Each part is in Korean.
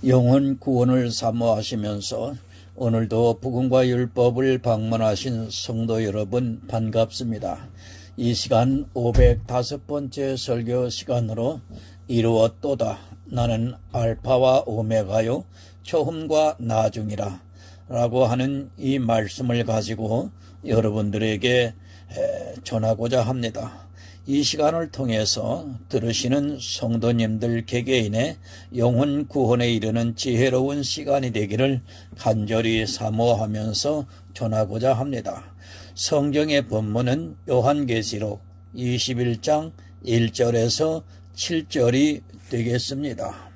영혼 구원을 사모하시면서 오늘도 복음과 율법을 방문하신 성도 여러분 반갑습니다. 이 시간 505번째 설교 시간으로 이루었도다. 나는 알파와 오메가요 처음과 나중이라 라고 하는 이 말씀을 가지고 여러분들에게 전하고자 합니다. 이 시간을 통해서 들으시는 성도님들 개개인의 영혼 구원에 이르는 지혜로운 시간이 되기를 간절히 사모하면서 전하고자 합니다. 성경의 본문은 요한계시록 21장 1절에서 7절이 되겠습니다.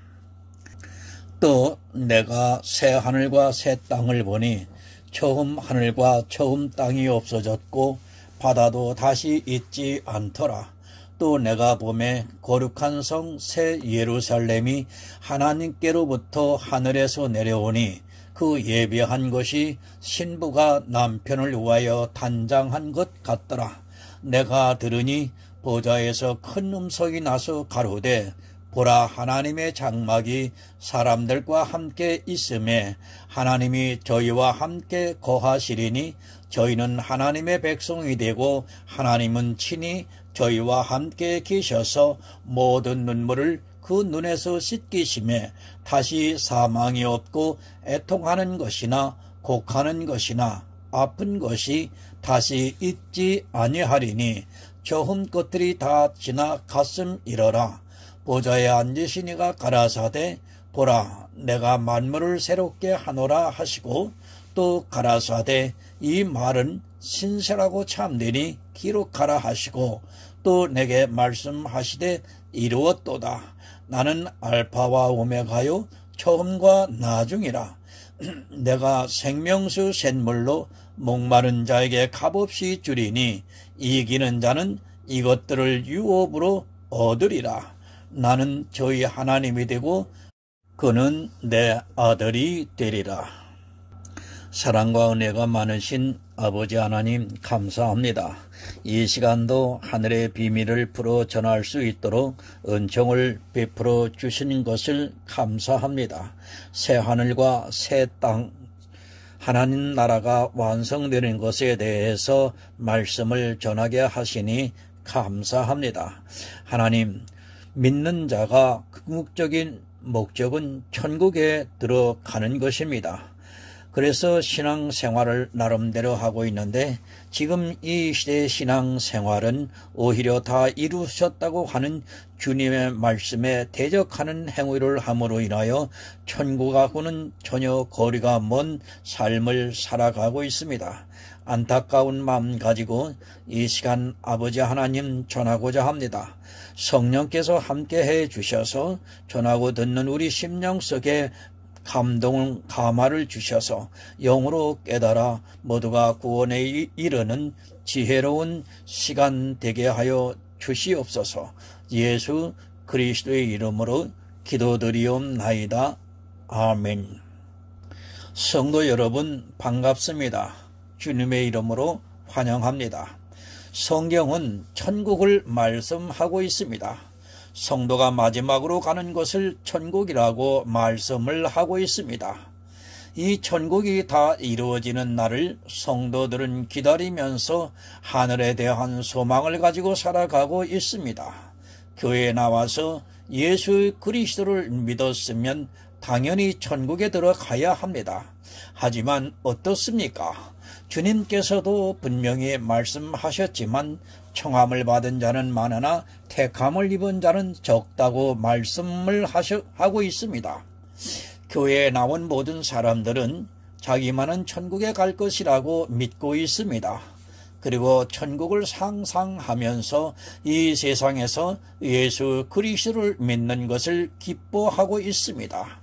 또 내가 새 하늘과 새 땅을 보니 처음 하늘과 처음 땅이 없어졌고 바다도 다시 있지 않더라. 또 내가 보매 거룩한 성 새 예루살렘이 하나님께로부터 하늘에서 내려오니 그 예비한 것이 신부가 남편을 위하여 단장한 것 같더라. 내가 들으니 보좌에서 큰 음성이 나서 가로되 보라, 하나님의 장막이 사람들과 함께 있음에 하나님이 저희와 함께 거하시리니 저희는 하나님의 백성이 되고 하나님은 친히 저희와 함께 계셔서 모든 눈물을 그 눈에서 씻기심에 다시 사망이 없고 애통하는 것이나 곡하는 것이나 아픈 것이 다시 있지 아니하리니 처음 것들이 다 지나갔음이러라. 보좌에 앉으신 이가 가라사대 보라, 내가 만물을 새롭게 하노라 하시고 또 가라사대 이 말은 신실하고 참되니 기록하라 하시고 또 내게 말씀하시되 이루었도다. 나는 알파와 오메가요 처음과 나중이라. 내가 생명수 샘물로 목마른 자에게 값없이 주리니 이기는 자는 이것들을 유업으로 얻으리라. 나는 저희 하나님이 되고 그는 내 아들이 되리라. 사랑과 은혜가 많으신 아버지 하나님 감사합니다. 이 시간도 하늘의 비밀을 풀어 전할 수 있도록 은총을 베풀어 주시는 것을 감사합니다. 새 하늘과 새 땅, 하나님 나라가 완성되는 것에 대해서 말씀을 전하게 하시니 감사합니다. 하나님, 믿는 자가 궁극적인 목적은 천국에 들어가는 것입니다. 그래서 신앙생활을 나름대로 하고 있는데 지금 이 시대의 신앙생활은 오히려 다 이루셨다고 하는 주님의 말씀에 대적하는 행위를 함으로 인하여 천국하고는 전혀 거리가 먼 삶을 살아가고 있습니다. 안타까운 마음 가지고 이 시간 아버지 하나님 전하고자 합니다. 성령께서 함께해 주셔서 전하고 듣는 우리 심령 속에 감동을 감화를 주셔서 영으로 깨달아 모두가 구원에 이르는 지혜로운 시간 되게 하여 주시옵소서. 예수 그리스도의 이름으로 기도드리옵나이다. 아멘. 성도 여러분 반갑습니다. 주님의 이름으로 환영합니다. 성경은 천국을 말씀하고 있습니다. 성도가 마지막으로 가는 것을 천국이라고 말씀을 하고 있습니다. 이 천국이 다 이루어지는 날을 성도들은 기다리면서 하늘에 대한 소망을 가지고 살아가고 있습니다. 교회에 나와서 예수 그리스도를 믿었으면 당연히 천국에 들어가야 합니다. 하지만 어떻습니까? 주님께서도 분명히 말씀하셨지만 청함을 받은 자는 많으나 택함을 입은 자는 적다고 말씀을 하고 있습니다. 교회에 나온 모든 사람들은 자기만은 천국에 갈 것이라고 믿고 있습니다. 그리고 천국을 상상하면서 이 세상에서 예수 그리스도를 믿는 것을 기뻐하고 있습니다.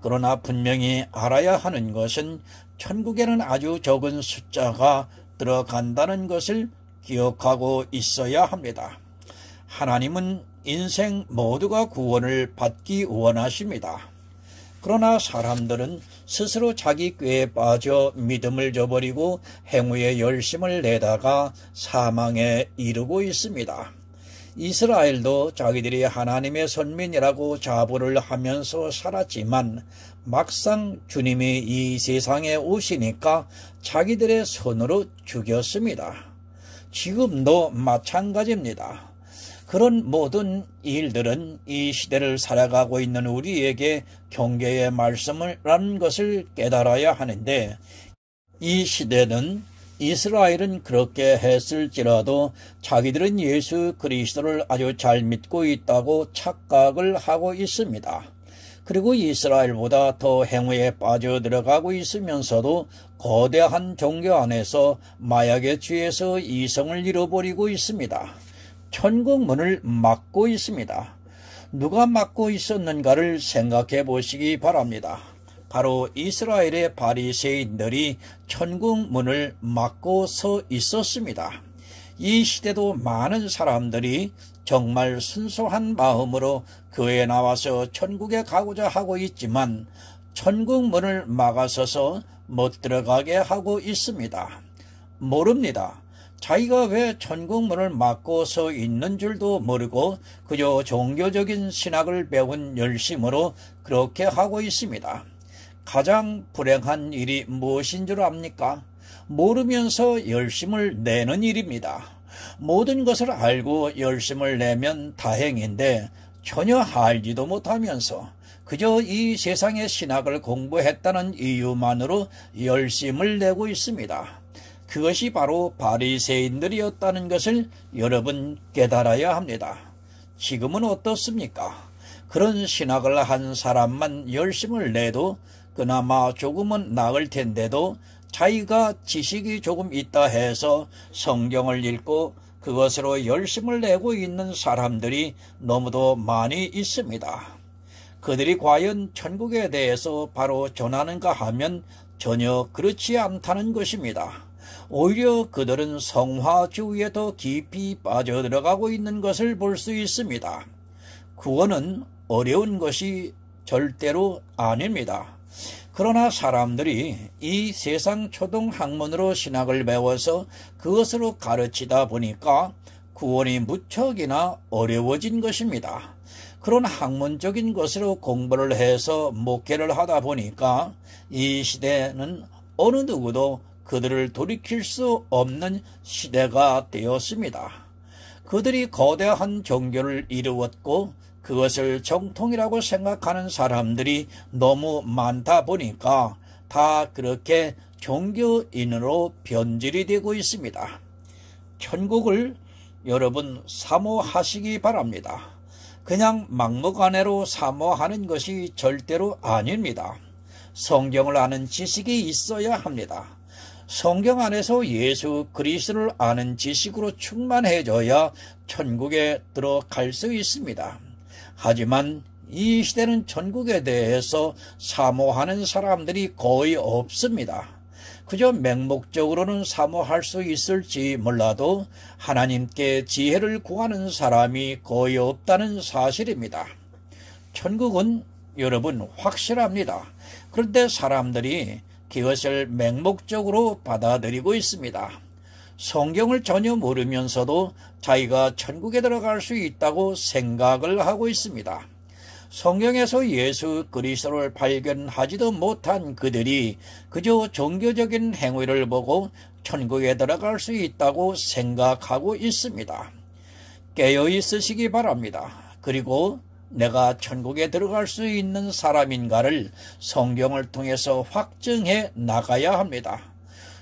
그러나 분명히 알아야 하는 것은 천국에는 아주 적은 숫자가 들어간다는 것을 기억하고 있어야 합니다. 하나님은 인생 모두가 구원을 받기 원하십니다. 그러나 사람들은 스스로 자기 꾀에 빠져 믿음을 저버리고 행위에 열심을 내다가 사망에 이르고 있습니다. 이스라엘도 자기들이 하나님의 선민이라고 자부를 하면서 살았지만 막상 주님이 이 세상에 오시니까 자기들의 손으로 죽였습니다. 지금도 마찬가지입니다. 그런 모든 일들은 이 시대를 살아가고 있는 우리에게 경계의 말씀이라는 것을 깨달아야 하는데, 이 시대는 이스라엘은 그렇게 했을지라도 자기들은 예수 그리스도를 아주 잘 믿고 있다고 착각을 하고 있습니다. 그리고 이스라엘보다 더 행위에 빠져들어가고 있으면서도 거대한 종교 안에서 마약에 취해서 이성을 잃어버리고 있습니다. 천국 문을 막고 있습니다. 누가 막고 있었는가를 생각해 보시기 바랍니다. 바로 이스라엘의 바리새인들이 천국 문을 막고 서 있었습니다. 이 시대도 많은 사람들이 정말 순수한 마음으로 교회에 나와서 천국에 가고자 하고 있지만 천국 문을 막아서서 못 들어가게 하고 있습니다. 모릅니다. 자기가 왜 천국 문을 막고 서 있는 줄도 모르고 그저 종교적인 신학을 배운 열심으로 그렇게 하고 있습니다. 가장 불행한 일이 무엇인 줄 압니까? 모르면서 열심을 내는 일입니다. 모든 것을 알고 열심을 내면 다행인데 전혀 알지도 못하면서 그저 이 세상의 신학을 공부했다는 이유만으로 열심을 내고 있습니다. 그것이 바로 바리새인들이었다는 것을 여러분 깨달아야 합니다. 지금은 어떻습니까? 그런 신학을 한 사람만 열심을 내도 그나마 조금은 나을 텐데도 자기가 지식이 조금 있다 해서 성경을 읽고 그것으로 열심을 내고 있는 사람들이 너무도 많이 있습니다. 그들이 과연 천국에 대해서 바로 전하는가 하면 전혀 그렇지 않다는 것입니다. 오히려 그들은 성화주의에 더 깊이 빠져들어가고 있는 것을 볼 수 있습니다. 구원은 어려운 것이 절대로 아닙니다. 그러나 사람들이 이 세상 초등학문으로 신학을 배워서 그것으로 가르치다 보니까 구원이 무척이나 어려워진 것입니다. 그런 학문적인 것으로 공부를 해서 목회를 하다 보니까 이 시대는 어느 누구도 그들을 돌이킬 수 없는 시대가 되었습니다. 그들이 거대한 종교를 이루었고 그것을 정통이라고 생각하는 사람들이 너무 많다 보니까 다 그렇게 종교인으로 변질이 되고 있습니다. 천국을 여러분 사모하시기 바랍니다. 그냥 막무가내로 사모하는 것이 절대로 아닙니다. 성경을 아는 지식이 있어야 합니다. 성경 안에서 예수 그리스도를 아는 지식으로 충만해져야 천국에 들어갈 수 있습니다. 하지만 이 시대는 천국에 대해서 사모하는 사람들이 거의 없습니다. 그저 맹목적으로는 사모할 수 있을지 몰라도 하나님께 지혜를 구하는 사람이 거의 없다는 사실입니다. 천국은 여러분 확실합니다. 그런데 사람들이 그것을 맹목적으로 받아들이고 있습니다. 성경을 전혀 모르면서도 자기가 천국에 들어갈 수 있다고 생각을 하고 있습니다. 성경에서 예수 그리스도를 발견하지도 못한 그들이 그저 종교적인 행위를 보고 천국에 들어갈 수 있다고 생각하고 있습니다. 깨어 있으시기 바랍니다. 그리고 내가 천국에 들어갈 수 있는 사람인가를 성경을 통해서 확증해 나가야 합니다.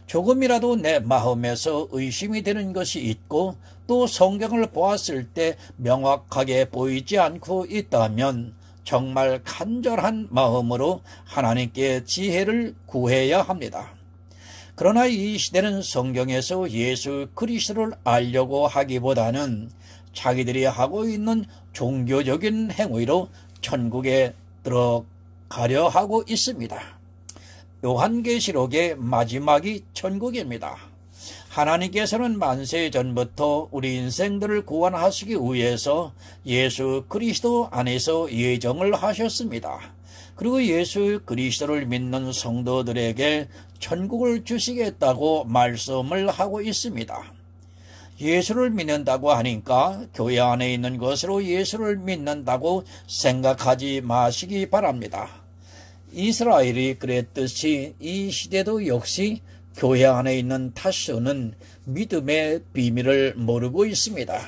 조금이라도 내 마음에서 의심이 되는 것이 있고 또 성경을 보았을 때 명확하게 보이지 않고 있다면 정말 간절한 마음으로 하나님께 지혜를 구해야 합니다. 그러나 이 시대는 성경에서 예수 그리스도를 알려고 하기보다는 자기들이 하고 있는 종교적인 행위로 천국에 들어가려 하고 있습니다. 요한계시록의 마지막이 천국입니다. 하나님께서는 만세 전부터 우리 인생들을 구원하시기 위해서 예수 그리스도 안에서 예정을 하셨습니다. 그리고 예수 그리스도를 믿는 성도들에게 천국을 주시겠다고 말씀을 하고 있습니다. 예수를 믿는다고 하니까 교회 안에 있는 것으로 예수를 믿는다고 생각하지 마시기 바랍니다. 이스라엘이 그랬듯이 이 시대도 역시 교회 안에 있는 다수는 믿음의 비밀을 모르고 있습니다.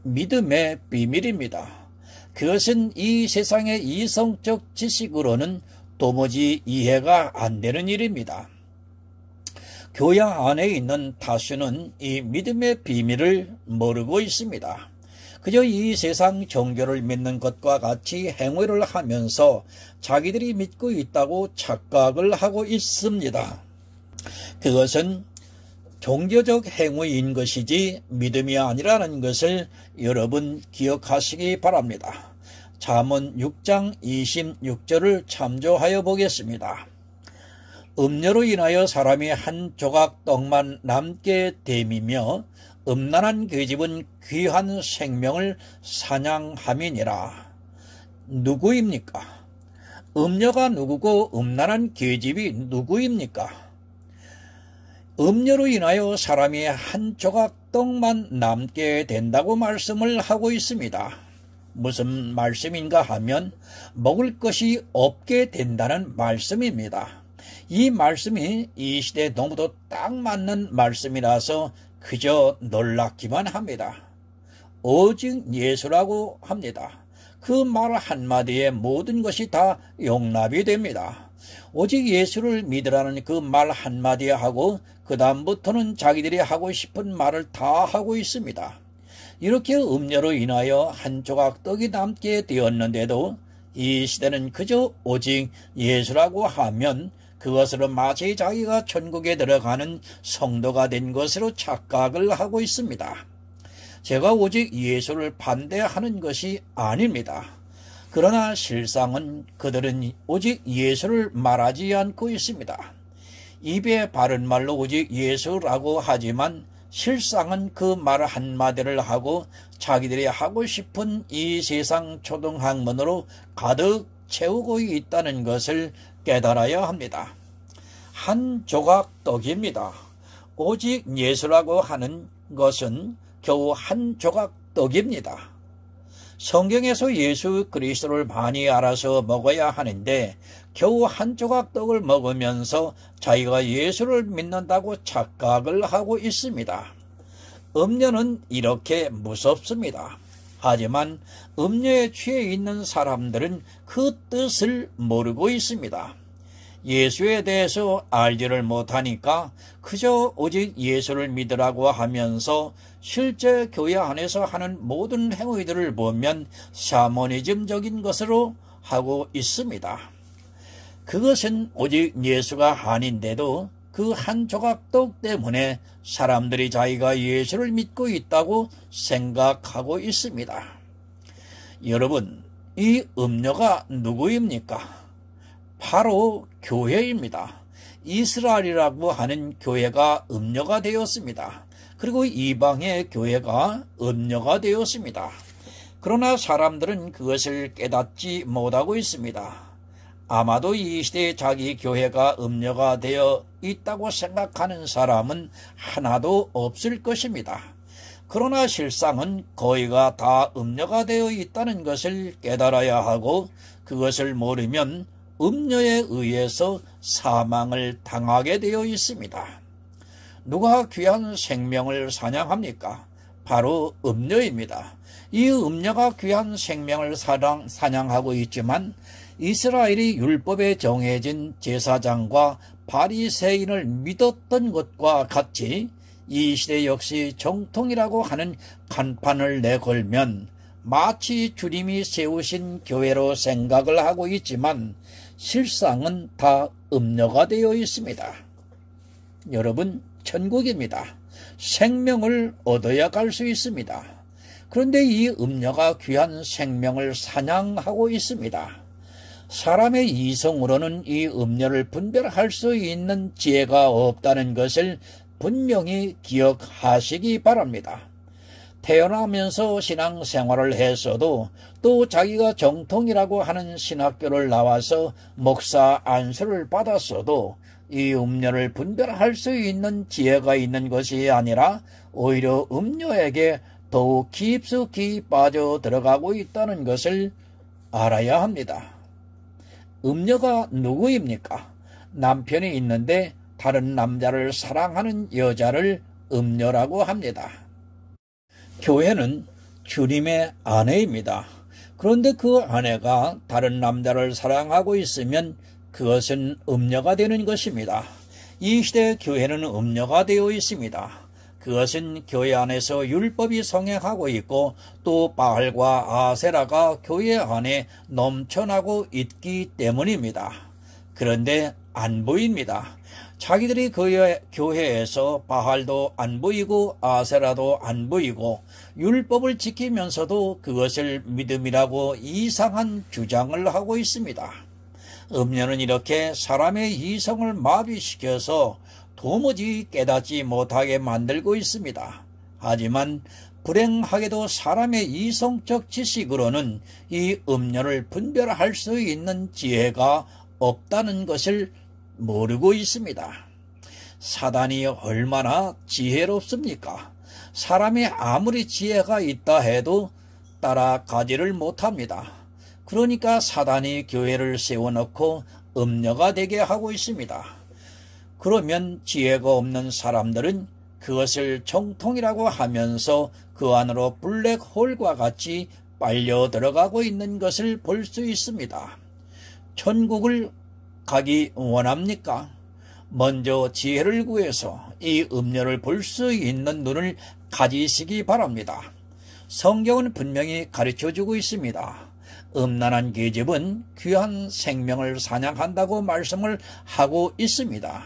믿음의 비밀입니다. 그것은 이 세상의 이성적 지식으로는 도무지 이해가 안 되는 일입니다. 교회 안에 있는 다수는 이 믿음의 비밀을 모르고 있습니다. 그저 이 세상 종교를 믿는 것과 같이 행위를 하면서 자기들이 믿고 있다고 착각을 하고 있습니다. 그것은 종교적 행위인 것이지 믿음이 아니라는 것을 여러분 기억하시기 바랍니다. 잠언 6장 26절을 참조하여 보겠습니다. 음료로 인하여 사람이 한 조각 떡만 남게 됨이며 음란한 계집은 귀한 생명을 사냥함이니라. 누구입니까? 음료가 누구고 음란한 계집이 누구입니까? 음료로 인하여 사람이 한 조각 떡만 남게 된다고 말씀을 하고 있습니다. 무슨 말씀인가 하면 먹을 것이 없게 된다는 말씀입니다. 이 말씀이 이 시대에 너무도 딱 맞는 말씀이라서 그저 놀랍기만 합니다. 오직 예수라고 합니다. 그 말 한마디에 모든 것이 다 용납이 됩니다. 오직 예수를 믿으라는 그 말 한마디에 하고 그 다음부터는 자기들이 하고 싶은 말을 다 하고 있습니다. 이렇게 음료로 인하여 한 조각 떡이 남게 되었는데도 이 시대는 그저 오직 예수라고 하면 그것으로 마치 자기가 천국에 들어가는 성도가 된 것으로 착각을 하고 있습니다. 제가 오직 예수를 반대하는 것이 아닙니다. 그러나 실상은 그들은 오직 예수를 말하지 않고 있습니다. 입에 바른 말로 오직 예수라고 하지만 실상은 그 말 한마디를 하고 자기들이 하고 싶은 이 세상 초등학문으로 가득 채우고 있다는 것을 깨달아야 합니다. 한 조각 떡입니다. 오직 예수라고 하는 것은 겨우 한 조각 떡입니다. 성경에서 예수 그리스도를 많이 알아서 먹어야 하는데 겨우 한 조각 떡을 먹으면서 자기가 예수를 믿는다고 착각을 하고 있습니다. 음료는 이렇게 무섭습니다. 하지만 음료에 취해 있는 사람들은 그 뜻을 모르고 있습니다. 예수에 대해서 알지를 못하니까 그저 오직 예수를 믿으라고 하면서 실제 교회 안에서 하는 모든 행위들을 보면 샤머니즘적인 것으로 하고 있습니다. 그것은 오직 예수가 아닌데도 그 한 조각 떡 때문에 사람들이 자기가 예수를 믿고 있다고 생각하고 있습니다. 여러분, 이 음료가 누구입니까? 바로 교회입니다. 이스라엘이라고 하는 교회가 음료가 되었습니다. 그리고 이방의 교회가 음료가 되었습니다. 그러나 사람들은 그것을 깨닫지 못하고 있습니다. 아마도 이 시대에 자기 교회가 음료가 되어 있다고 생각하는 사람은 하나도 없을 것입니다. 그러나 실상은 거의가 다 음료가 되어 있다는 것을 깨달아야 하고 그것을 모르면 음료에 의해서 사망을 당하게 되어 있습니다. 누가 귀한 생명을 사냥합니까? 바로 음료입니다. 이 음료가 귀한 생명을 사냥하고 있지만 이스라엘이 율법에 정해진 제사장과 바리새인을 믿었던 것과 같이 이 시대 역시 정통이라고 하는 간판을 내걸면 마치 주님이 세우신 교회로 생각을 하고 있지만 실상은 다 음료가 되어 있습니다. 여러분, 천국입니다. 생명을 얻어야 갈 수 있습니다. 그런데 이 음료가 귀한 생명을 사냥하고 있습니다. 사람의 이성으로는 이 음료를 분별할 수 있는 지혜가 없다는 것을 분명히 기억하시기 바랍니다. 태어나면서 신앙생활을 했어도 또 자기가 정통이라고 하는 신학교를 나와서 목사 안수를 받았어도 이 음료를 분별할 수 있는 지혜가 있는 것이 아니라 오히려 음료에게 더욱 깊숙이 빠져 들어가고 있다는 것을 알아야 합니다. 음녀가 누구입니까? 남편이 있는데 다른 남자를 사랑하는 여자를 음녀라고 합니다. 교회는 주님의 아내입니다. 그런데 그 아내가 다른 남자를 사랑하고 있으면 그것은 음녀가 되는 것입니다. 이 시대 교회는 음녀가 되어 있습니다. 그것은 교회 안에서 율법이 성행하고 있고 또 바알과 아세라가 교회 안에 넘쳐나고 있기 때문입니다. 그런데 안 보입니다. 자기들이 교회에서 바알도 안 보이고 아세라도 안 보이고 율법을 지키면서도 그것을 믿음이라고 이상한 주장을 하고 있습니다. 음녀는 이렇게 사람의 이성을 마비시켜서 도무지 깨닫지 못하게 만들고 있습니다. 하지만 불행하게도 사람의 이성적 지식으로는 이 음녀를 분별할 수 있는 지혜가 없다는 것을 모르고 있습니다. 사단이 얼마나 지혜롭습니까? 사람이 아무리 지혜가 있다 해도 따라가지를 못합니다. 그러니까 사단이 교회를 세워놓고 음녀가 되게 하고 있습니다. 그러면 지혜가 없는 사람들은 그것을 정통이라고 하면서 그 안으로 블랙홀과 같이 빨려 들어가고 있는 것을 볼 수 있습니다. 천국을 가기 원합니까? 먼저 지혜를 구해서 이 음녀를 볼 수 있는 눈을 가지시기 바랍니다. 성경은 분명히 가르쳐주고 있습니다. 음란한 계집은 귀한 생명을 사냥한다고 말씀을 하고 있습니다.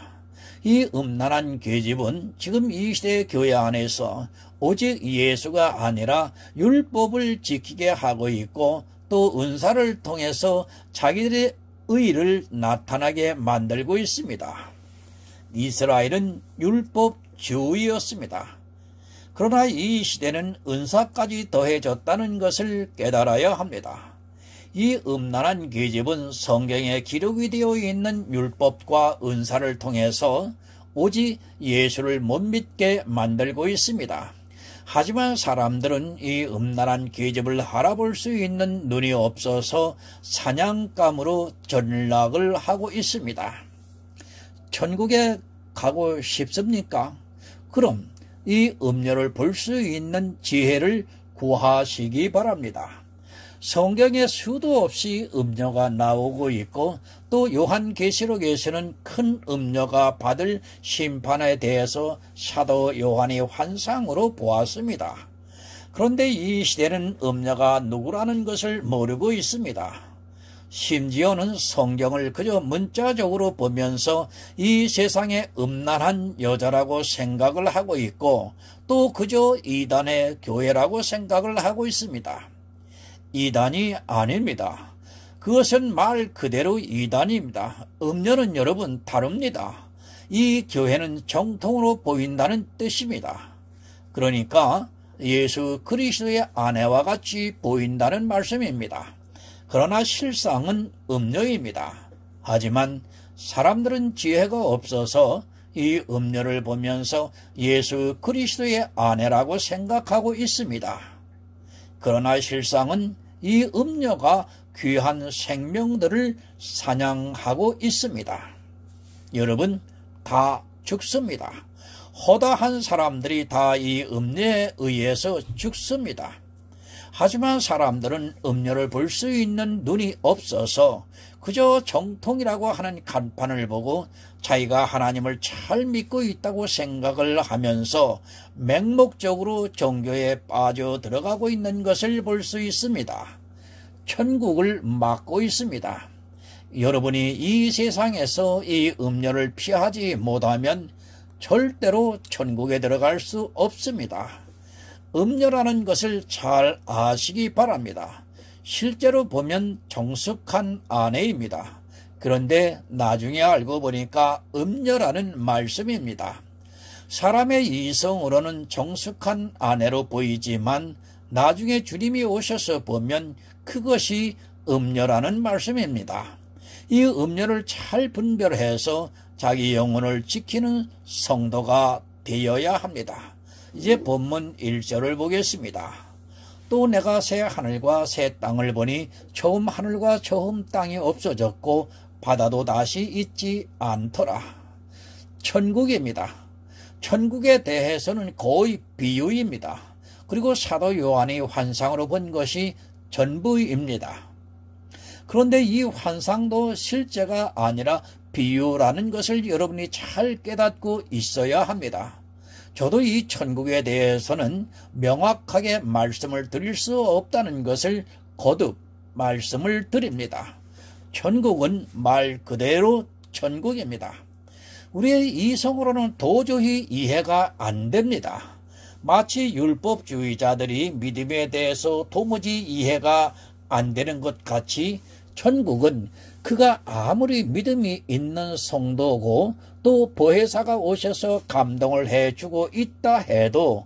이 음란한 계집은 지금 이 시대 교회 안에서 오직 예수가 아니라 율법을 지키게 하고 있고 또 은사를 통해서 자기들의 의를 나타나게 만들고 있습니다. 이스라엘은 율법주의였습니다. 그러나 이 시대는 은사까지 더해졌다는 것을 깨달아야 합니다. 이 음란한 계집은 성경에 기록이 되어 있는 율법과 은사를 통해서 오직 예수를 못 믿게 만들고 있습니다. 하지만 사람들은 이 음란한 계집을 알아볼 수 있는 눈이 없어서 사냥감으로 전락을 하고 있습니다. 천국에 가고 싶습니까? 그럼 이 음료를 볼 수 있는 지혜를 구하시기 바랍니다. 성경에 수도 없이 음녀가 나오고 있고 또 요한계시록에서는 큰 음녀가 받을 심판에 대해서 사도 요한이 환상으로 보았습니다. 그런데 이 시대는 음녀가 누구라는 것을 모르고 있습니다. 심지어는 성경을 그저 문자적으로 보면서 이 세상에 음란한 여자라고 생각을 하고 있고 또 그저 이단의 교회라고 생각을 하고 있습니다. 이단이 아닙니다. 그것은 말 그대로 이단입니다. 음녀는 여러분 다릅니다. 이 교회는 정통으로 보인다는 뜻입니다. 그러니까 예수 그리스도의 아내와 같이 보인다는 말씀입니다. 그러나 실상은 음녀입니다. 하지만 사람들은 지혜가 없어서 이 음녀를 보면서 예수 그리스도의 아내라고 생각하고 있습니다. 그러나 실상은 이 음녀가 귀한 생명들을 사냥하고 있습니다. 여러분, 다 죽습니다. 허다한 사람들이 다 이 음녀에 의해서 죽습니다. 하지만 사람들은 음녀를 볼 수 있는 눈이 없어서 그저 정통이라고 하는 간판을 보고 자기가 하나님을 잘 믿고 있다고 생각을 하면서 맹목적으로 종교에 빠져 들어가고 있는 것을 볼 수 있습니다. 천국을 막고 있습니다. 여러분이 이 세상에서 이 음녀를 피하지 못하면 절대로 천국에 들어갈 수 없습니다. 음녀라는 것을 잘 아시기 바랍니다. 실제로 보면 정숙한 아내입니다. 그런데 나중에 알고 보니까 음녀라는 말씀입니다. 사람의 이성으로는 정숙한 아내로 보이지만 나중에 주님이 오셔서 보면 그것이 음녀라는 말씀입니다. 이 음녀를 잘 분별해서 자기 영혼을 지키는 성도가 되어야 합니다. 이제 본문 1절을 보겠습니다. 또 내가 새 하늘과 새 땅을 보니 처음 하늘과 처음 땅이 없어졌고 바다도 다시 있지 않더라. 천국입니다. 천국에 대해서는 거의 비유입니다. 그리고 사도 요한이 환상으로 본 것이 전부입니다. 그런데 이 환상도 실제가 아니라 비유라는 것을 여러분이 잘 깨닫고 있어야 합니다. 저도 이 천국에 대해서는 명확하게 말씀을 드릴 수 없다는 것을 거듭 말씀을 드립니다. 천국은 말 그대로 천국입니다. 우리의 이성으로는 도저히 이해가 안 됩니다. 마치 율법주의자들이 믿음에 대해서 도무지 이해가 안 되는 것 같이 천국은 그가 아무리 믿음이 있는 성도고 또 보혜사가 오셔서 감동을 해주고 있다 해도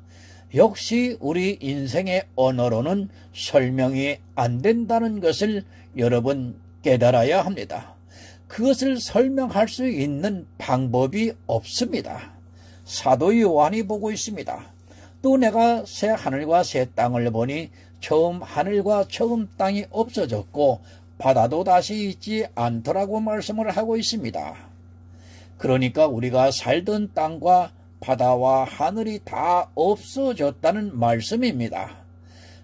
역시 우리 인생의 언어로는 설명이 안 된다는 것을 여러분 깨달아야 합니다. 그것을 설명할 수 있는 방법이 없습니다. 사도 요한이 보고 있습니다. 또 내가 새 하늘과 새 땅을 보니 처음 하늘과 처음 땅이 없어졌고 바다도 다시 있지 않더라고 말씀을 하고 있습니다. 그러니까 우리가 살던 땅과 바다와 하늘이 다 없어졌다는 말씀입니다.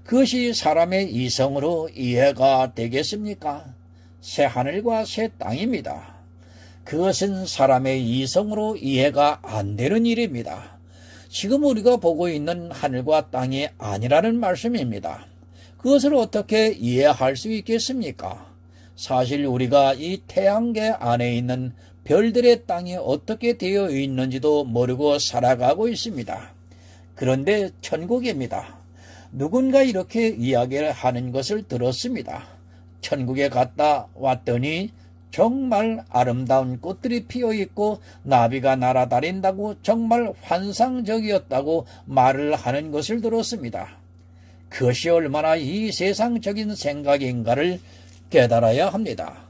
그것이 사람의 이성으로 이해가 되겠습니까? 새 하늘과 새 땅입니다. 그것은 사람의 이성으로 이해가 안 되는 일입니다. 지금 우리가 보고 있는 하늘과 땅이 아니라는 말씀입니다. 그것을 어떻게 이해할 수 있겠습니까? 사실 우리가 이 태양계 안에 있는 별들의 땅이 어떻게 되어 있는지도 모르고 살아가고 있습니다. 그런데 천국입니다. 누군가 이렇게 이야기를 하는 것을 들었습니다. 천국에 갔다 왔더니 정말 아름다운 꽃들이 피어있고 나비가 날아다닌다고 정말 환상적이었다고 말을 하는 것을 들었습니다. 그것이 얼마나 이 세상적인 생각인가를 깨달아야 합니다.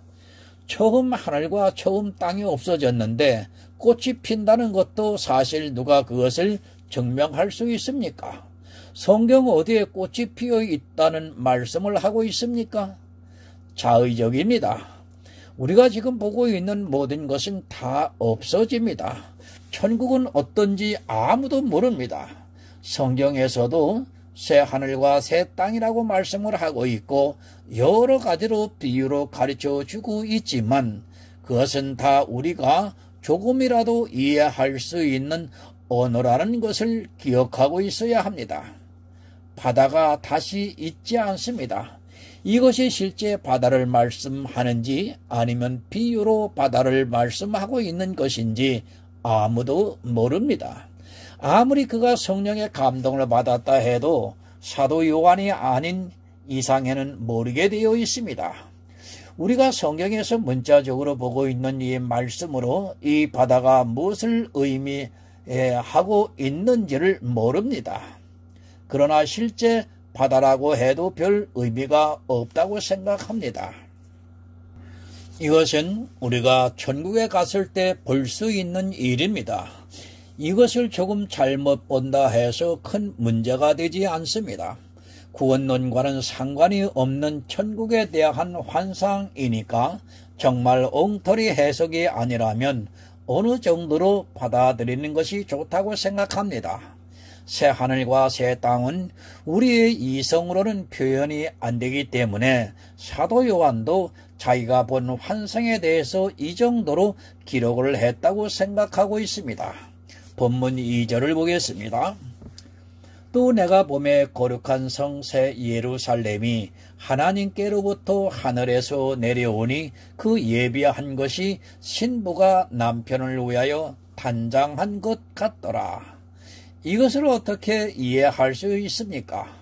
처음 하늘과 처음 땅이 없어졌는데 꽃이 핀다는 것도 사실 누가 그것을 증명할 수 있습니까? 성경 어디에 꽃이 피어 있다는 말씀을 하고 있습니까? 자의적입니다. 우리가 지금 보고 있는 모든 것은 다 없어집니다. 천국은 어떤지 아무도 모릅니다. 성경에서도 새 하늘과 새 땅이라고 말씀을 하고 있고 여러 가지로 비유로 가르쳐 주고 있지만 그것은 다 우리가 조금이라도 이해할 수 있는 언어라는 것을 기억하고 있어야 합니다. 바다가 다시 있지 않습니다. 이것이 실제 바다를 말씀하는지 아니면 비유로 바다를 말씀하고 있는 것인지 아무도 모릅니다. 아무리 그가 성령의 감동을 받았다 해도 사도 요한이 아닌 이상에는 모르게 되어 있습니다. 우리가 성경에서 문자적으로 보고 있는 이 말씀으로 이 바다가 무엇을 의미하고 있는지를 모릅니다. 그러나 실제 바다라고 해도 별 의미가 없다고 생각합니다. 이것은 우리가 천국에 갔을 때 볼 수 있는 일입니다. 이것을 조금 잘못 본다 해서 큰 문제가 되지 않습니다. 구원론과는 상관이 없는 천국에 대한 환상이니까 정말 엉터리 해석이 아니라면 어느 정도로 받아들이는 것이 좋다고 생각합니다. 새 하늘과 새 땅은 우리의 이성으로는 표현이 안 되기 때문에 사도 요한도 자기가 본 환상에 대해서 이 정도로 기록을 했다고 생각하고 있습니다. 본문 2절을 보겠습니다. 또 내가 보매 거룩한 성 새 예루살렘이 하나님께로부터 하늘에서 내려오니 그 예비한 것이 신부가 남편을 위하여 단장한 것 같더라. 이것을 어떻게 이해할 수 있습니까?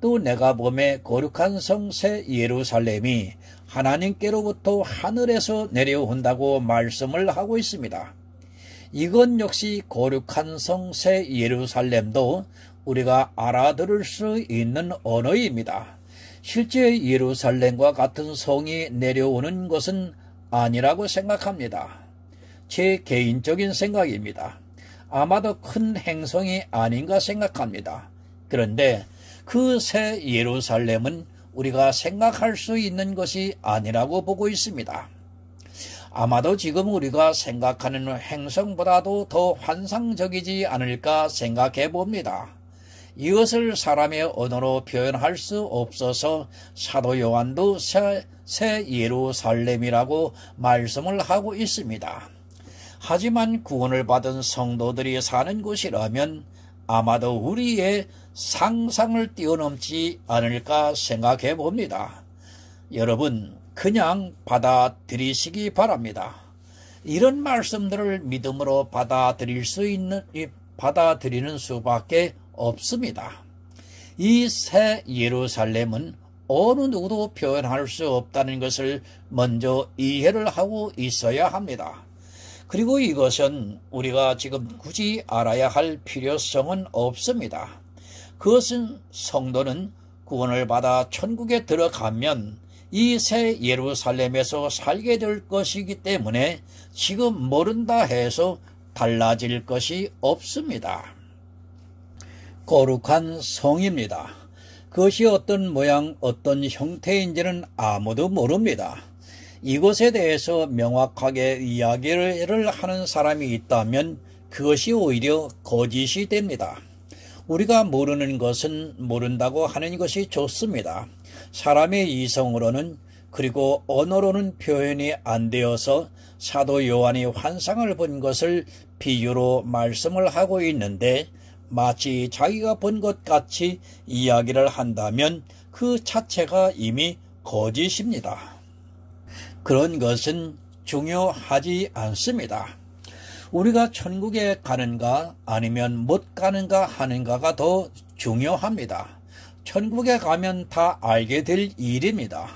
또 내가 보매 거룩한 성 새 예루살렘이 하나님께로부터 하늘에서 내려온다고 말씀을 하고 있습니다. 이건 역시 거룩한 성 새 예루살렘도 우리가 알아들을 수 있는 언어입니다. 실제 예루살렘과 같은 성이 내려오는 것은 아니라고 생각합니다. 제 개인적인 생각입니다. 아마도 큰 행성이 아닌가 생각합니다. 그런데 그 새 예루살렘은 우리가 생각할 수 있는 것이 아니라고 보고 있습니다. 아마도 지금 우리가 생각하는 행성보다도 더 환상적이지 않을까 생각해 봅니다. 이것을 사람의 언어로 표현할 수 없어서 사도 요한도 새 예루살렘이라고 말씀을 하고 있습니다. 하지만 구원을 받은 성도들이 사는 곳이라면 아마도 우리의 상상을 뛰어넘지 않을까 생각해 봅니다. 여러분, 그냥 받아들이시기 바랍니다. 이런 말씀들을 믿음으로 받아들이는 수밖에 없습니다. 이 새 예루살렘은 어느 누구도 표현할 수 없다는 것을 먼저 이해를 하고 있어야 합니다. 그리고 이것은 우리가 지금 굳이 알아야 할 필요성은 없습니다. 그것은 성도는 구원을 받아 천국에 들어가면 이 새 예루살렘에서 살게 될 것이기 때문에 지금 모른다 해서 달라질 것이 없습니다. 거룩한 성입니다. 그것이 어떤 모양, 어떤 형태인지는 아무도 모릅니다. 이것에 대해서 명확하게 이야기를 하는 사람이 있다면 그것이 오히려 거짓이 됩니다. 우리가 모르는 것은 모른다고 하는 것이 좋습니다. 사람의 이성으로는 그리고 언어로는 표현이 안 되어서 사도 요한이 환상을 본 것을 비유로 말씀을 하고 있는데 마치 자기가 본 것 같이 이야기를 한다면 그 자체가 이미 거짓입니다. 그런 것은 중요하지 않습니다. 우리가 천국에 가는가 아니면 못 가는가 하는가가 더 중요합니다. 천국에 가면 다 알게 될 일입니다.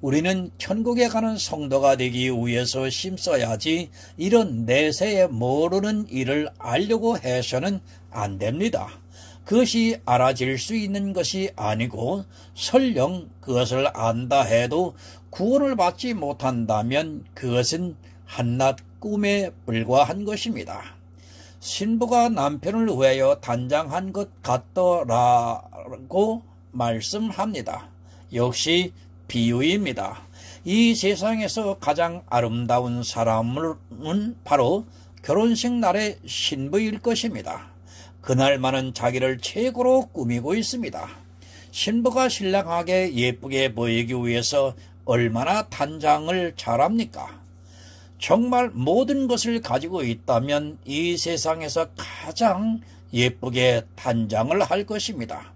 우리는 천국에 가는 성도가 되기 위해서 힘써야지 이런 내세에 모르는 일을 알려고 해서는 안 됩니다. 그것이 알아질 수 있는 것이 아니고 설령 그것을 안다 해도 구원을 받지 못한다면 그것은 한낱 꿈에 불과한 것입니다. 신부가 남편을 위하여 단장한 것 같더라고 말씀합니다. 역시 비유입니다. 이 세상에서 가장 아름다운 사람은 바로 결혼식 날의 신부일 것입니다. 그날만은 자기를 최고로 꾸미고 있습니다. 신부가 신랑에게 예쁘게 보이기 위해서 얼마나 단장을 잘합니까? 정말 모든 것을 가지고 있다면 이 세상에서 가장 예쁘게 단장을 할 것입니다.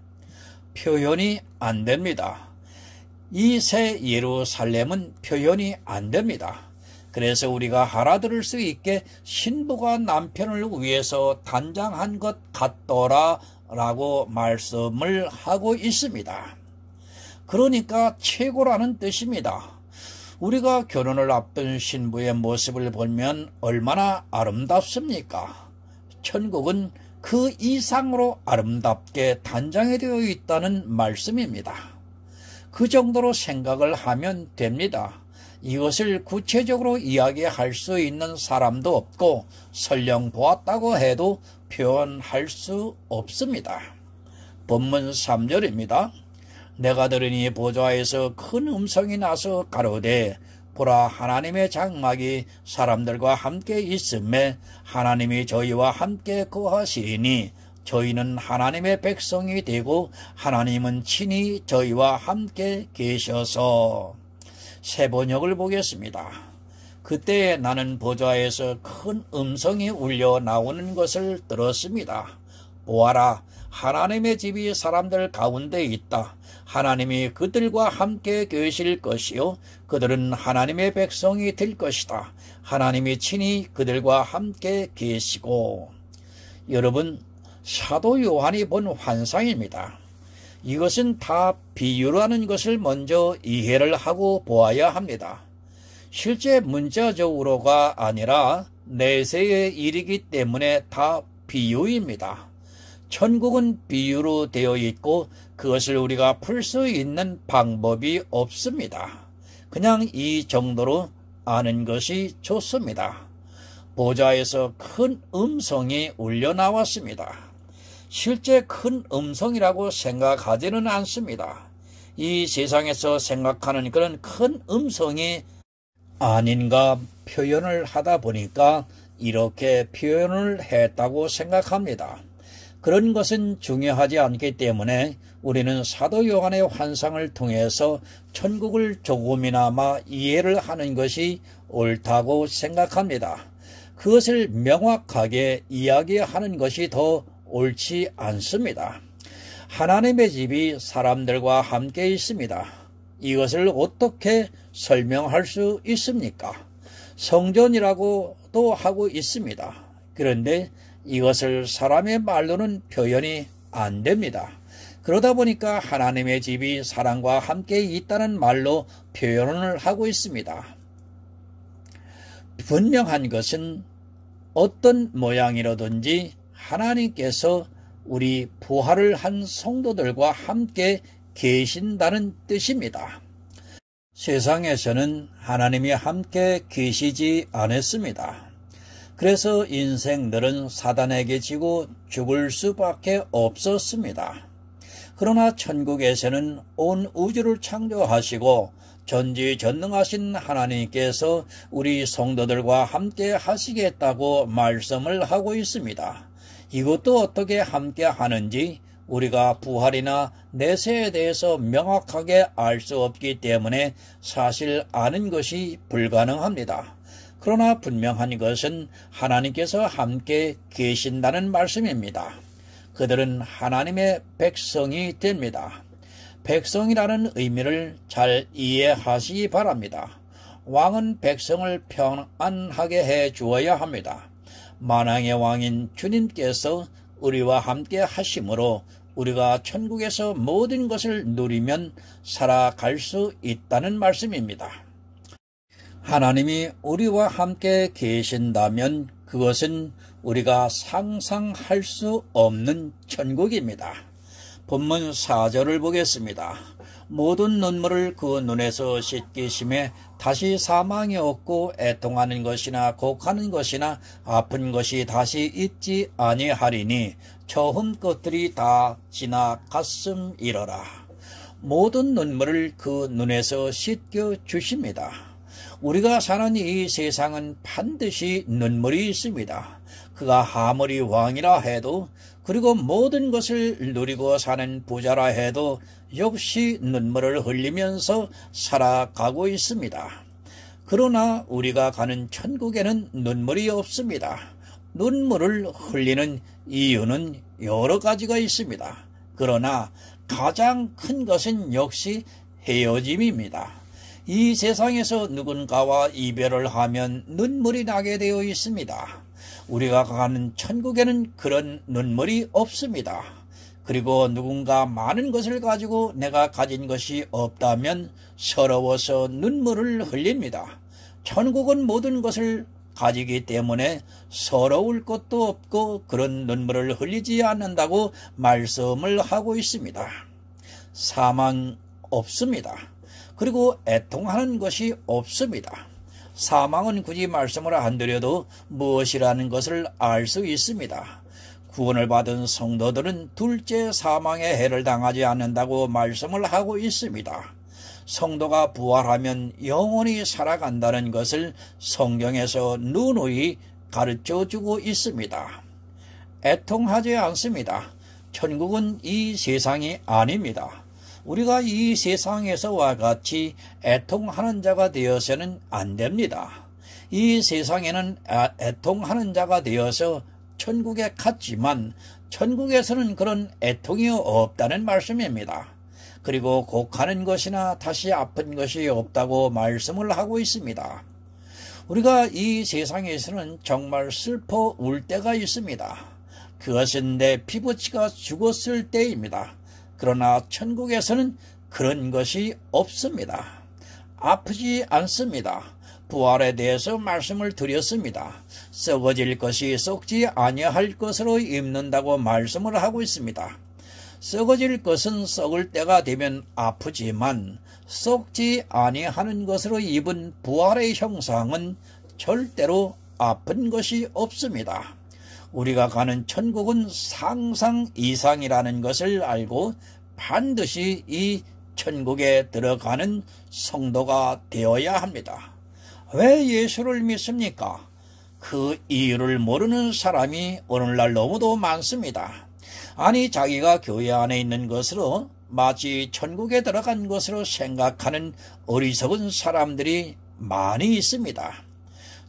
표현이 안 됩니다. 이 새 예루살렘은 표현이 안 됩니다. 그래서 우리가 알아들을 수 있게 신부가 남편을 위해서 단장한 것 같더라 라고 말씀을 하고 있습니다. 그러니까 최고라는 뜻입니다. 우리가 결혼을 앞둔 신부의 모습을 보면 얼마나 아름답습니까? 천국은 그 이상으로 아름답게 단장이 되어 있다는 말씀입니다. 그 정도로 생각을 하면 됩니다. 이것을 구체적으로 이야기할 수 있는 사람도 없고 설령 보았다고 해도 표현할 수 없습니다. 본문 3절입니다. 내가 들으니 보좌에서 큰 음성이 나서 가로되 보라 하나님의 장막이 사람들과 함께 있음에 하나님이 저희와 함께 거하시니 저희는 하나님의 백성이 되고 하나님은 친히 저희와 함께 계셔서. 새 번역을 보겠습니다. 그때 나는 보좌에서 큰 음성이 울려 나오는 것을 들었습니다. 보아라, 하나님의 집이 사람들 가운데 있다. 하나님이 그들과 함께 계실 것이요 그들은 하나님의 백성이 될 것이다. 하나님이 친히 그들과 함께 계시고. 여러분, 사도 요한이 본 환상입니다. 이것은 다 비유라는 것을 먼저 이해를 하고 보아야 합니다. 실제 문자적으로가 아니라 내세의 일이기 때문에 다 비유입니다. 천국은 비유로 되어 있고 그것을 우리가 풀 수 있는 방법이 없습니다. 그냥 이 정도로 아는 것이 좋습니다. 보좌에서 큰 음성이 울려 나왔습니다. 실제 큰 음성이라고 생각하지는 않습니다. 이 세상에서 생각하는 그런 큰 음성이 아닌가 표현을 하다 보니까 이렇게 표현을 했다고 생각합니다. 그런 것은 중요하지 않기 때문에 우리는 사도 요한의 환상을 통해서 천국을 조금이나마 이해를 하는 것이 옳다고 생각합니다. 그것을 명확하게 이야기하는 것이 더 옳지 않습니다. 하나님의 집이 사람들과 함께 있습니다. 이것을 어떻게 설명할 수 있습니까? 성전이라고도 하고 있습니다. 그런데 이것을 사람의 말로는 표현이 안 됩니다. 그러다 보니까 하나님의 집이 사람과 함께 있다는 말로 표현을 하고 있습니다. 분명한 것은 어떤 모양이라든지 하나님께서 우리 부활을 한 성도들과 함께 계신다는 뜻입니다. 세상에서는 하나님이 함께 계시지 않았습니다. 그래서 인생들은 사단에게 지고 죽을 수밖에 없었습니다. 그러나 천국에서는 온 우주를 창조하시고 전지전능하신 하나님께서 우리 성도들과 함께 하시겠다고 말씀을 하고 있습니다. 이것도 어떻게 함께 하는지 우리가 부활이나 내세에 대해서 명확하게 알 수 없기 때문에 사실 아는 것이 불가능합니다. 그러나 분명한 것은 하나님께서 함께 계신다는 말씀입니다. 그들은 하나님의 백성이 됩니다. 백성이라는 의미를 잘 이해하시기 바랍니다. 왕은 백성을 평안하게 해 주어야 합니다. 만왕의 왕인 주님께서 우리와 함께 하심으로 우리가 천국에서 모든 것을 누리면 살아갈 수 있다는 말씀입니다. 하나님이 우리와 함께 계신다면 그것은 우리가 상상할 수 없는 천국입니다. 본문 4절을 보겠습니다. 모든 눈물을 그 눈에서 씻기심에 다시 사망이 없고 애통하는 것이나 곡하는 것이나 아픈 것이 다시 있지 아니하리니 처음 것들이 다 지나갔음이러라. 모든 눈물을 그 눈에서 씻겨 주십니다. 우리가 사는 이 세상은 반드시 눈물이 있습니다. 그가 아무리 왕이라 해도 그리고 모든 것을 누리고 사는 부자라 해도 역시 눈물을 흘리면서 살아가고 있습니다. 그러나 우리가 가는 천국에는 눈물이 없습니다. 눈물을 흘리는 이유는 여러 가지가 있습니다. 그러나 가장 큰 것은 역시 헤어짐입니다. 이 세상에서 누군가와 이별을 하면 눈물이 나게 되어 있습니다. 우리가 가는 천국에는 그런 눈물이 없습니다. 그리고 누군가 많은 것을 가지고 내가 가진 것이 없다면 서러워서 눈물을 흘립니다. 천국은 모든 것을 가지기 때문에 서러울 것도 없고 그런 눈물을 흘리지 않는다고 말씀을 하고 있습니다. 사망 없습니다. 그리고 애통하는 것이 없습니다. 사망은 굳이 말씀을 안 드려도 무엇이라는 것을 알 수 있습니다. 구원을 받은 성도들은 둘째 사망의 해를 당하지 않는다고 말씀을 하고 있습니다. 성도가 부활하면 영원히 살아간다는 것을 성경에서 누누이 가르쳐주고 있습니다. 애통하지 않습니다. 천국은 이 세상이 아닙니다. 우리가 이 세상에서와 같이 애통하는 자가 되어서는 안 됩니다. 이 세상에는 애통하는 자가 되어서 천국에 갔지만 천국에서는 그런 애통이 없다는 말씀입니다. 그리고 곡하는 것이나 다시 아픈 것이 없다고 말씀을 하고 있습니다. 우리가 이 세상에서는 정말 슬퍼 울 때가 있습니다. 그것은 내 피부치가 죽었을 때입니다. 그러나 천국에서는 그런 것이 없습니다. 아프지 않습니다. 부활에 대해서 말씀을 드렸습니다. 썩어질 것이 썩지 아니할 것으로 입는다고 말씀을 하고 있습니다. 썩어질 것은 썩을 때가 되면 아프지만 썩지 아니하는 것으로 입은 부활의 형상은 절대로 아픈 것이 없습니다. 우리가 가는 천국은 상상 이상이라는 것을 알고 반드시 이 천국에 들어가는 성도가 되어야 합니다. 왜 예수를 믿습니까? 그 이유를 모르는 사람이 오늘날 너무도 많습니다. 아니, 자기가 교회 안에 있는 것으로 마치 천국에 들어간 것으로 생각하는 어리석은 사람들이 많이 있습니다.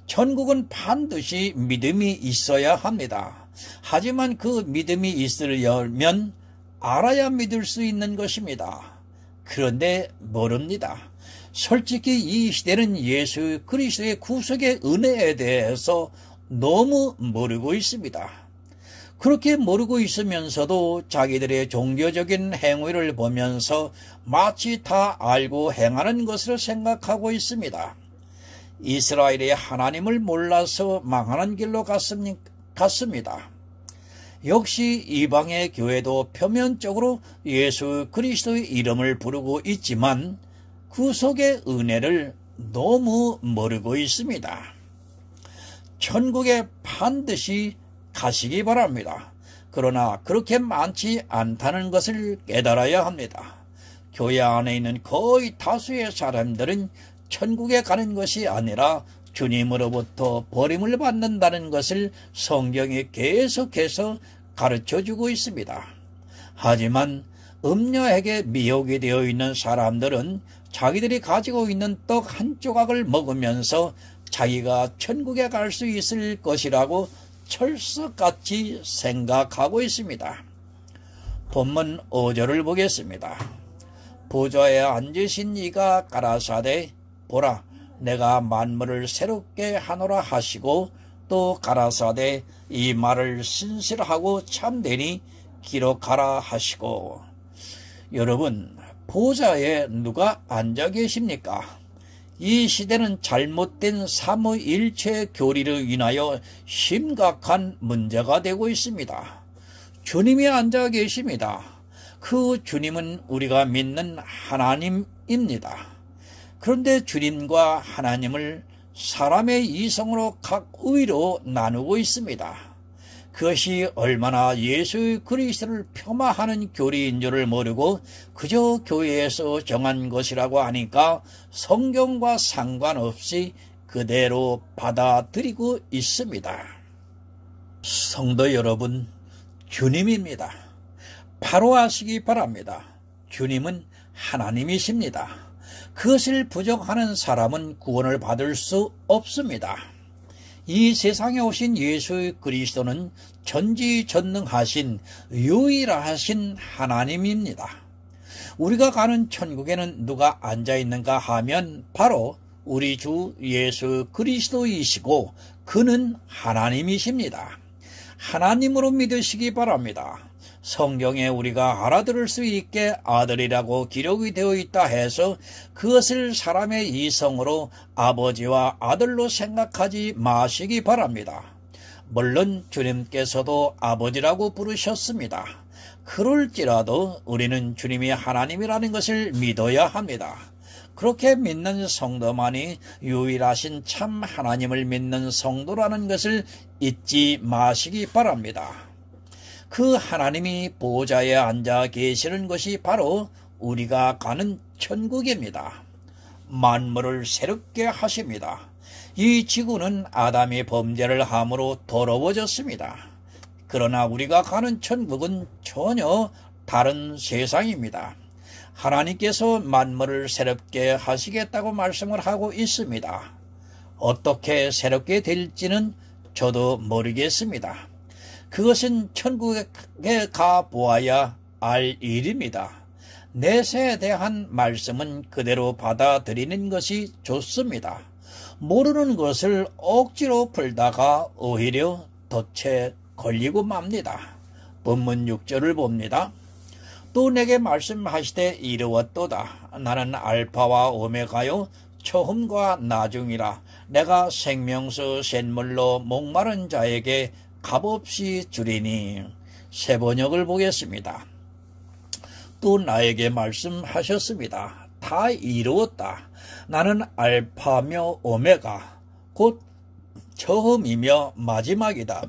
천국은 반드시 믿음이 있어야 합니다. 하지만 그 믿음이 있으려면 알아야 믿을 수 있는 것입니다. 그런데 모릅니다. 솔직히 이 시대는 예수 그리스도의 구속의 은혜에 대해서 너무 모르고 있습니다. 그렇게 모르고 있으면서도 자기들의 종교적인 행위를 보면서 마치 다 알고 행하는 것으로 생각하고 있습니다. 이스라엘의 하나님을 몰라서 망하는 길로 갔습니다. 역시 이방의 교회도 표면적으로 예수 그리스도의 이름을 부르고 있지만 구속의 은혜를 너무 모르고 있습니다. 천국에 반드시 가시기 바랍니다. 그러나 그렇게 많지 않다는 것을 깨달아야 합니다. 교회 안에 있는 거의 다수의 사람들은 천국에 가는 것이 아니라 주님으로부터 버림을 받는다는 것을 성경이 계속해서 가르쳐주고 있습니다. 하지만 음녀에게 미혹이 되어 있는 사람들은 자기들이 가지고 있는 떡 한 조각을 먹으면서 자기가 천국에 갈 수 있을 것이라고 철석같이 생각하고 있습니다. 본문 5절을 보겠습니다. 보좌에 앉으신 이가 가라사대 보라, 내가 만물을 새롭게 하노라 하시고 또 가라사대 이 말을 신실하고 참되니 기록하라 하시고. 여러분, 보좌에 누가 앉아 계십니까? 이 시대는 잘못된 삼위일체 교리로 인하여 심각한 문제가 되고 있습니다. 주님이 앉아 계십니다. 그 주님은 우리가 믿는 하나님입니다. 그런데 주님과 하나님을 사람의 이성으로 각 의로 나누고 있습니다. 그것이 얼마나 예수 그리스도를 폄하하는 교리인 줄을 모르고 그저 교회에서 정한 것이라고 하니까 성경과 상관없이 그대로 받아들이고 있습니다. 성도 여러분, 주님입니다. 바로 아시기 바랍니다. 주님은 하나님이십니다. 그것을 부정하는 사람은 구원을 받을 수 없습니다. 이 세상에 오신 예수 그리스도는 전지전능하신 유일하신 하나님입니다. 우리가 가는 천국에는 누가 앉아있는가 하면 바로 우리 주 예수 그리스도이시고 그는 하나님이십니다. 하나님으로 믿으시기 바랍니다. 성경에 우리가 알아들을 수 있게 아들이라고 기록이 되어 있다 해서 그것을 사람의 이성으로 아버지와 아들로 생각하지 마시기 바랍니다. 물론 주님께서도 아버지라고 부르셨습니다. 그럴지라도 우리는 주님이 하나님이라는 것을 믿어야 합니다. 그렇게 믿는 성도만이 유일하신 참 하나님을 믿는 성도라는 것을 잊지 마시기 바랍니다. 그 하나님이 보좌에 앉아 계시는 것이 바로 우리가 가는 천국입니다. 만물을 새롭게 하십니다. 이 지구는 아담이 범죄를 함으로 더러워졌습니다. 그러나 우리가 가는 천국은 전혀 다른 세상입니다. 하나님께서 만물을 새롭게 하시겠다고 말씀을 하고 있습니다. 어떻게 새롭게 될지는 저도 모르겠습니다. 그것은 천국에 가보아야 알 일입니다. 내세에 대한 말씀은 그대로 받아들이는 것이 좋습니다. 모르는 것을 억지로 풀다가 오히려 덫에 걸리고 맙니다. 본문 6절을 봅니다. 또 내게 말씀하시되 이르웠도다. 나는 알파와 오메가요 처음과 나중이라. 내가 생명수 샘물로 목마른 자에게 값없이 주리니. 세 번역을 보겠습니다. 또 나에게 말씀하셨습니다. 다 이루었다. 나는 알파며 오메가 곧 처음이며 마지막이다.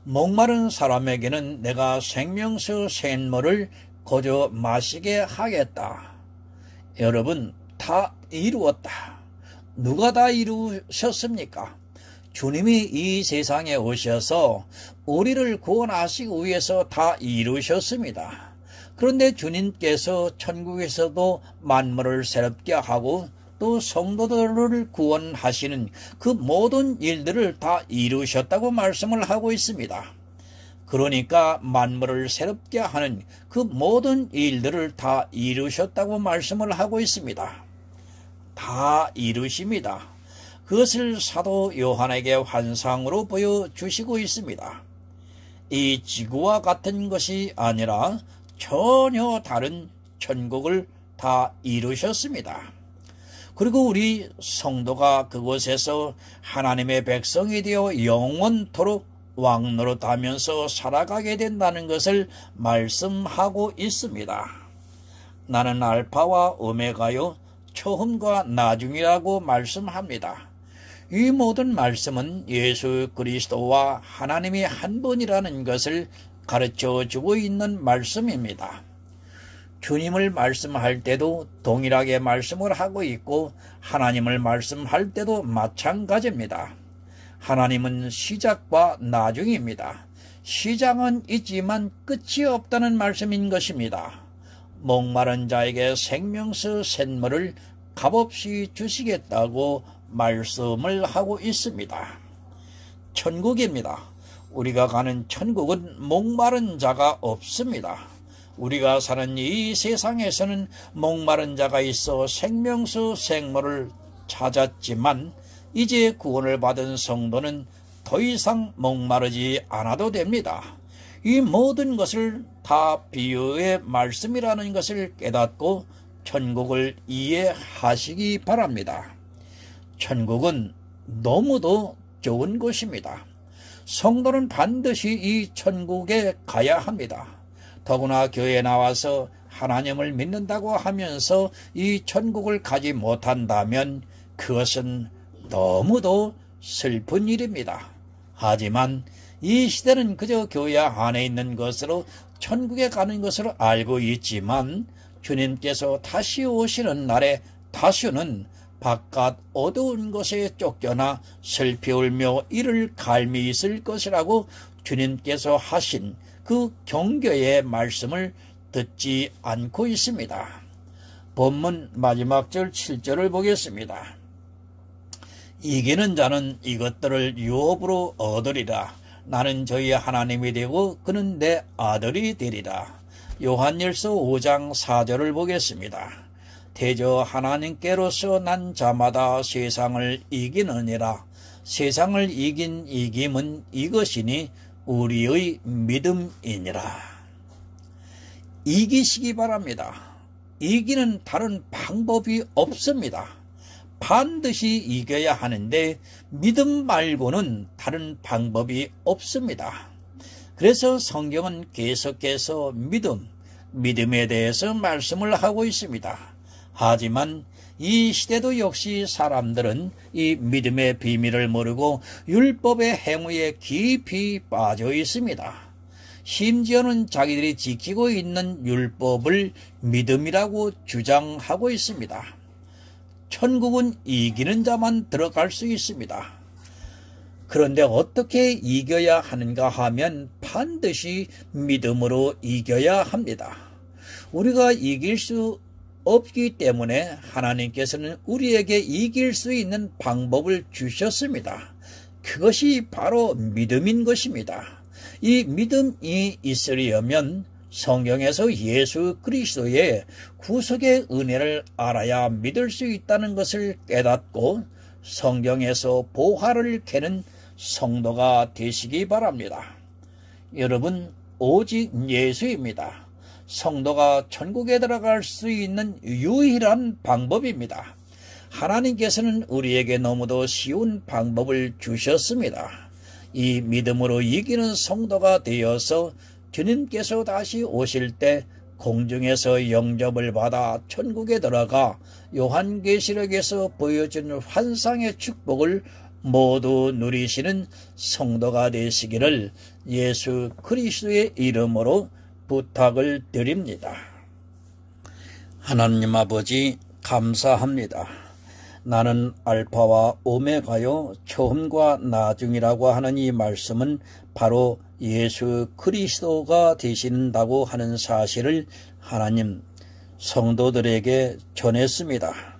목마른 사람에게는 내가 생명수 샘물을 거저 마시게 하겠다. 여러분, 다 이루었다. 누가 다 이루셨습니까? 주님이 이 세상에 오셔서 우리를 구원하시기 위해서 다 이루셨습니다. 그런데 주님께서 천국에서도 만물을 새롭게 하고 또 성도들을 구원하시는 그 모든 일들을 다 이루셨다고 말씀을 하고 있습니다. 그러니까 만물을 새롭게 하는 그 모든 일들을 다 이루셨다고 말씀을 하고 있습니다. 다 이루십니다. 그것을 사도 요한에게 환상으로 보여주시고 있습니다. 이 지구와 같은 것이 아니라 전혀 다른 천국을 다 이루셨습니다. 그리고 우리 성도가 그곳에서 하나님의 백성이 되어 영원토록 왕노릇하면서 살아가게 된다는 것을 말씀하고 있습니다. 나는 알파와 오메가요 처음과 나중이라고 말씀합니다. 이 모든 말씀은 예수 그리스도와 하나님이 한 분이라는 것을 가르쳐주고 있는 말씀입니다. 주님을 말씀할 때도 동일하게 말씀을 하고 있고 하나님을 말씀할 때도 마찬가지입니다. 하나님은 시작과 나중입니다. 시작은 있지만 끝이 없다는 말씀인 것입니다. 목마른 자에게 생명수 샘물을 값없이 주시겠다고 말씀을 하고 있습니다. 천국입니다. 우리가 가는 천국은 목마른 자가 없습니다. 우리가 사는 이 세상에서는 목마른 자가 있어 생명수 샘물을 찾았지만 이제 구원을 받은 성도는 더 이상 목마르지 않아도 됩니다. 이 모든 것을 다 비유의 말씀이라는 것을 깨닫고 천국을 이해하시기 바랍니다. 천국은 너무도 좋은 곳입니다. 성도는 반드시 이 천국에 가야 합니다. 더구나 교회에 나와서 하나님을 믿는다고 하면서 이 천국을 가지 못한다면 그것은 너무도 슬픈 일입니다. 하지만 이 시대는 그저 교회 안에 있는 것으로 천국에 가는 것으로 알고 있지만 주님께서 다시 오시는 날에 다시는 바깥 어두운 곳에 쫓겨나 슬피 울며 이를 갈미 있을 것이라고 주님께서 하신 그 경고의 말씀을 듣지 않고 있습니다. 본문 마지막 절 7절을 보겠습니다. 이기는 자는 이것들을 유업으로 얻으리라. 나는 저희 하나님이 되고 그는 내 아들이 되리라. 요한일서 5장 4절을 보겠습니다. 대저 하나님께로서 난 자마다 세상을 이기느니라. 세상을 이긴 이김은 이것이니 우리의 믿음이니라. 이기시기 바랍니다. 이기는 다른 방법이 없습니다. 반드시 이겨야 하는데 믿음 말고는 다른 방법이 없습니다. 그래서 성경은 계속해서 믿음에 대해서 말씀을 하고 있습니다. 하지만 이 시대도 역시 사람들은 이 믿음의 비밀을 모르고 율법의 행위에 깊이 빠져 있습니다. 심지어는 자기들이 지키고 있는 율법을 믿음이라고 주장하고 있습니다. 천국은 이기는 자만 들어갈 수 있습니다. 그런데 어떻게 이겨야 하는가 하면 반드시 믿음으로 이겨야 합니다. 우리가 이길 수 없기 때문에 하나님께서는 우리에게 이길 수 있는 방법을 주셨습니다. 그것이 바로 믿음인 것입니다. 이 믿음이 있으려면 성경에서 예수 그리스도의 구속의 은혜를 알아야 믿을 수 있다는 것을 깨닫고 성경에서 보화를 캐는 성도가 되시기 바랍니다. 여러분, 오직 예수입니다. 성도가 천국에 들어갈 수 있는 유일한 방법입니다. 하나님께서는 우리에게 너무도 쉬운 방법을 주셨습니다. 이 믿음으로 이기는 성도가 되어서 주님께서 다시 오실 때 공중에서 영접을 받아 천국에 들어가 요한계시록에서 보여준 환상의 축복을 모두 누리시는 성도가 되시기를 예수 그리스도의 이름으로 부탁을 드립니다. 하나님 아버지, 감사합니다. 나는 알파와 오메가요 처음과 나중이라고 하는 이 말씀은 바로 예수 그리스도가 되신다고 하는 사실을 하나님 성도들에게 전했습니다.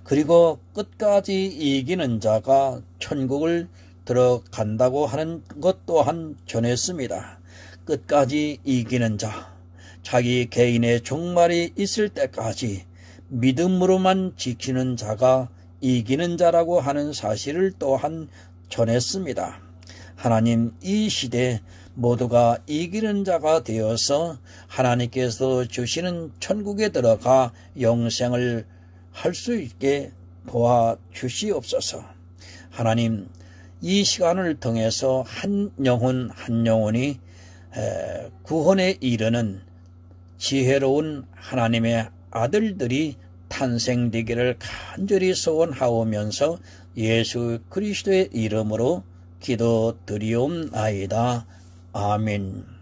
그리고 끝까지 이기는 자가 천국을 들어간다고 하는 것 또한 전했습니다. 끝까지 이기는 자, 자기 개인의 종말이 있을 때까지 믿음으로만 지키는 자가 이기는 자라고 하는 사실을 또한 전했습니다. 하나님, 이 시대 모두가 이기는 자가 되어서 하나님께서 주시는 천국에 들어가 영생을 할 수 있게 도와주시옵소서. 하나님, 이 시간을 통해서 한 영혼 한 영혼이 구원에 이르는 지혜로운 하나님의 아들들이 탄생되기를 간절히 소원하오면서 예수 그리스도의 이름으로 기도드리옵나이다. 아멘.